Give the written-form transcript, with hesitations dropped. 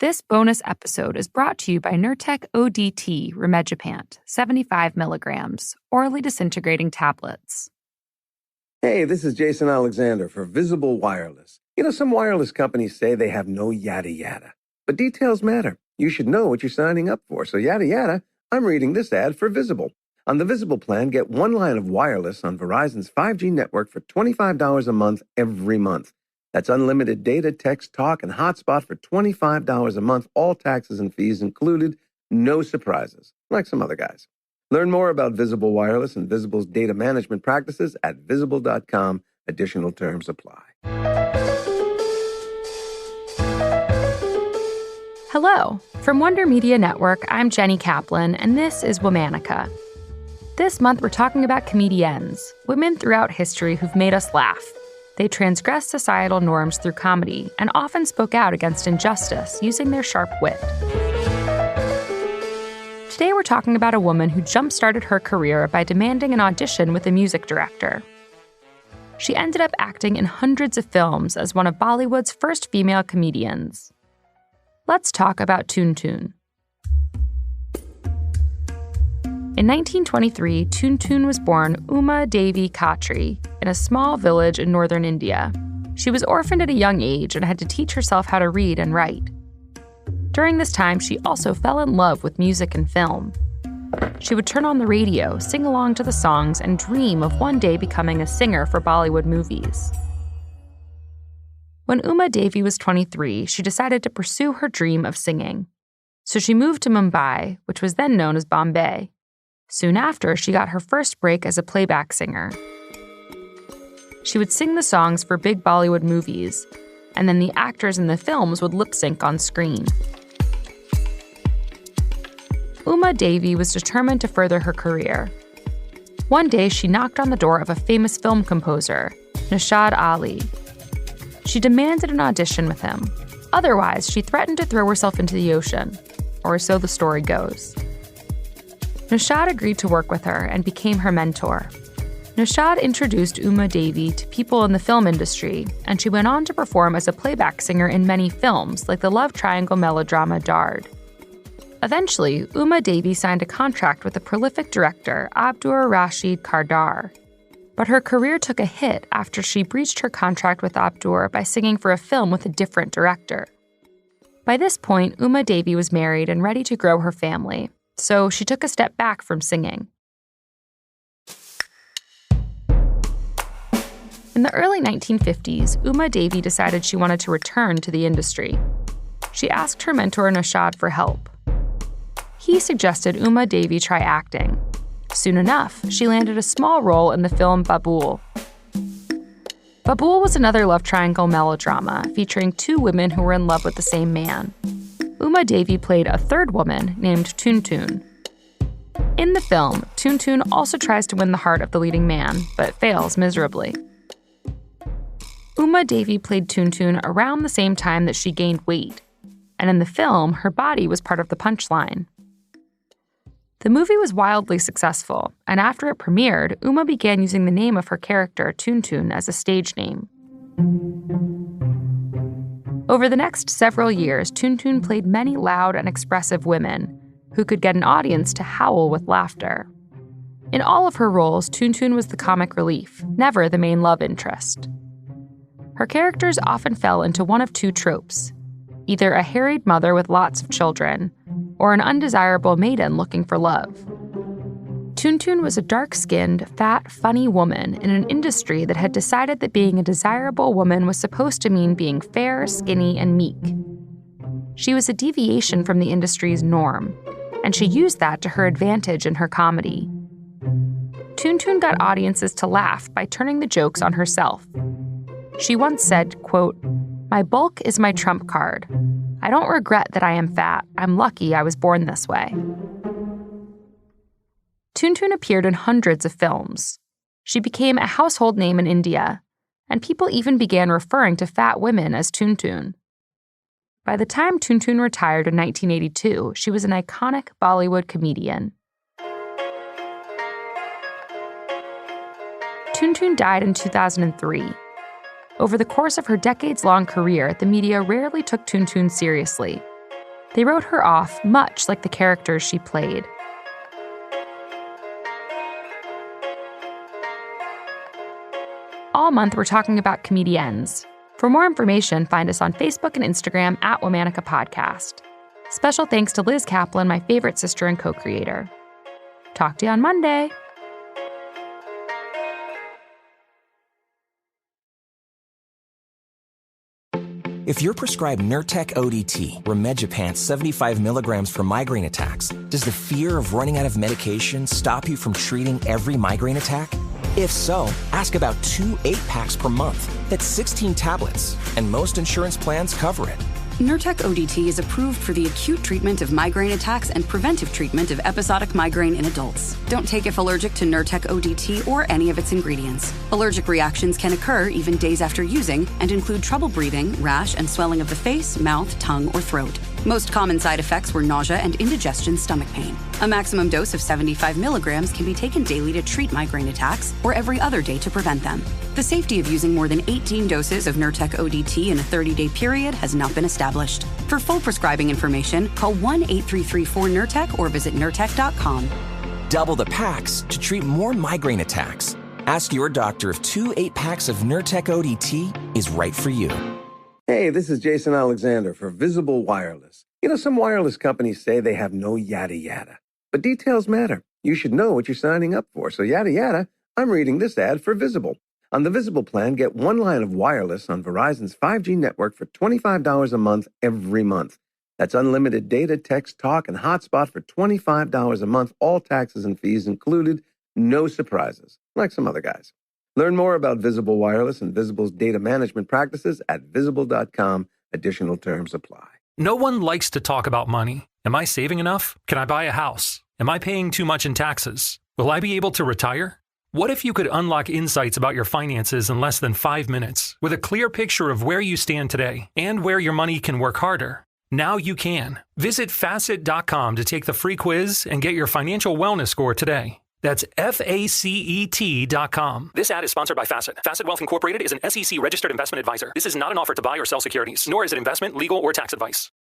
This bonus episode is brought to you by Nurtec ODT Rimegepant, 75 milligrams, orally disintegrating tablets. Hey, this is Jason Alexander for Visible Wireless. You know, some wireless companies say they have no yada yada, but details matter. You should know what you're signing up for, so yada yada, I'm reading this ad for Visible. On the Visible plan, get one line of wireless on Verizon's 5G network for $25 a month every month. That's unlimited data, text, talk, and hotspot for $25 a month, all taxes and fees included, no surprises, like some other guys. Learn more about Visible Wireless and Visible's data management practices at visible.com. Additional terms apply. Hello. From Wonder Media Network, I'm Jenny Kaplan, and this is Womanica. This month, we're talking about comediennes, women throughout history who've made us laugh. They transgressed societal norms through comedy and often spoke out against injustice using their sharp wit. Today, we're talking about a woman who jump-started her career by demanding an audition with a music director. She ended up acting in hundreds of films as one of Bollywood's first female comedians. Let's talk about Tun Tun. In 1923, Tun Tun was born Uma Devi Khatri in a small village in northern India. She was orphaned at a young age and had to teach herself how to read and write. During this time, she also fell in love with music and film. She would turn on the radio, sing along to the songs, and dream of one day becoming a singer for Bollywood movies. When Uma Devi was 23, she decided to pursue her dream of singing. So she moved to Mumbai, which was then known as Bombay. Soon after, she got her first break as a playback singer. She would sing the songs for big Bollywood movies, and then the actors in the films would lip-sync on screen. Uma Devi was determined to further her career. One day, she knocked on the door of a famous film composer, Nashad Ali. She demanded an audition with him. Otherwise, she threatened to throw herself into the ocean, or so the story goes. Nashad agreed to work with her and became her mentor. Nashad introduced Uma Devi to people in the film industry, and she went on to perform as a playback singer in many films, like the love triangle melodrama Dard. Eventually, Uma Devi signed a contract with the prolific director Abdur Rashid Kardar. But her career took a hit after she breached her contract with Abdur by singing for a film with a different director. By this point, Uma Devi was married and ready to grow her family, so she took a step back from singing. In the early 1950s, Uma Devi decided she wanted to return to the industry. She asked her mentor Nashad for help. He suggested Uma Devi try acting. Soon enough, she landed a small role in the film Babool. Babool was another love triangle melodrama featuring two women who were in love with the same man. Uma Devi played a third woman named Tun Tun. In the film, Tun Tun also tries to win the heart of the leading man, but fails miserably. Uma Devi played Tun Tun around the same time that she gained weight, and in the film, her body was part of the punchline. The movie was wildly successful, and after it premiered, Uma began using the name of her character, Tun Tun, as a stage name. Over the next several years, Tun Tun played many loud and expressive women who could get an audience to howl with laughter. In all of her roles, Tun Tun was the comic relief, never the main love interest. Her characters often fell into one of two tropes, either a harried mother with lots of children, or an undesirable maiden looking for love. Tun Tun was a dark-skinned, fat, funny woman in an industry that had decided that being a desirable woman was supposed to mean being fair, skinny, and meek. She was a deviation from the industry's norm, and she used that to her advantage in her comedy. Tun Tun got audiences to laugh by turning the jokes on herself. She once said, quote, "My bulk is my trump card. I don't regret that I am fat. I'm lucky I was born this way." Tun Tun appeared in hundreds of films. She became a household name in India, and people even began referring to fat women as Tun Tun. By the time Tun Tun retired in 1982, she was an iconic Bollywood comedian. Tun Tun died in 2003. Over the course of her decades-long career, the media rarely took Tun Tun seriously, They wrote her off much like the characters she played. All month, we're talking about comediennes. For more information, find us on Facebook and Instagram at Womanica Podcast. Special thanks to Liz Kaplan, my favorite sister and co-creator. Talk to you on Monday. If you're prescribed Nurtec ODT, rimegepant 75 milligrams for migraine attacks, does the fear of running out of medication stop you from treating every migraine attack? If so, ask about 2 8-packs per month. That's 16 tablets, and most insurance plans cover it. Nurtec ODT is approved for the acute treatment of migraine attacks and preventive treatment of episodic migraine in adults. Don't take if allergic to Nurtec ODT or any of its ingredients. Allergic reactions can occur even days after using and include trouble breathing, rash, and swelling of the face, mouth, tongue, or throat. Most common side effects were nausea and indigestion stomach pain. A maximum dose of 75 milligrams can be taken daily to treat migraine attacks or every other day to prevent them. The safety of using more than 18 doses of Nurtec ODT in a 30-day period has not been established. For full prescribing information, call 1-8334-NURTEC or visit Nurtec.com. Double the packs to treat more migraine attacks. Ask your doctor if 2 8-packs of Nurtec ODT is right for you. Hey, this is Jason Alexander for Visible Wireless. Some wireless companies say they have no yada yada. But details matter. You should know what you're signing up for. So yada yada, I'm reading this ad for Visible. On the Visible plan, get 1 line of wireless on Verizon's 5G network for $25 a month every month. That's unlimited data, text, talk, and hotspot for $25 a month, all taxes and fees included, no surprises, like some other guys. Learn more about Visible Wireless and Visible's data management practices at Visible.com. Additional terms apply. No one likes to talk about money. Am I saving enough? Can I buy a house? Am I paying too much in taxes? Will I be able to retire? What if you could unlock insights about your finances in less than 5 minutes with a clear picture of where you stand today and where your money can work harder? Now you can. Visit Facet.com to take the free quiz and get your financial wellness score today. That's FACET.com. This ad is sponsored by Facet. Facet Wealth Incorporated is an SEC registered investment advisor. This is not an offer to buy or sell securities, nor is it investment, legal, or tax advice.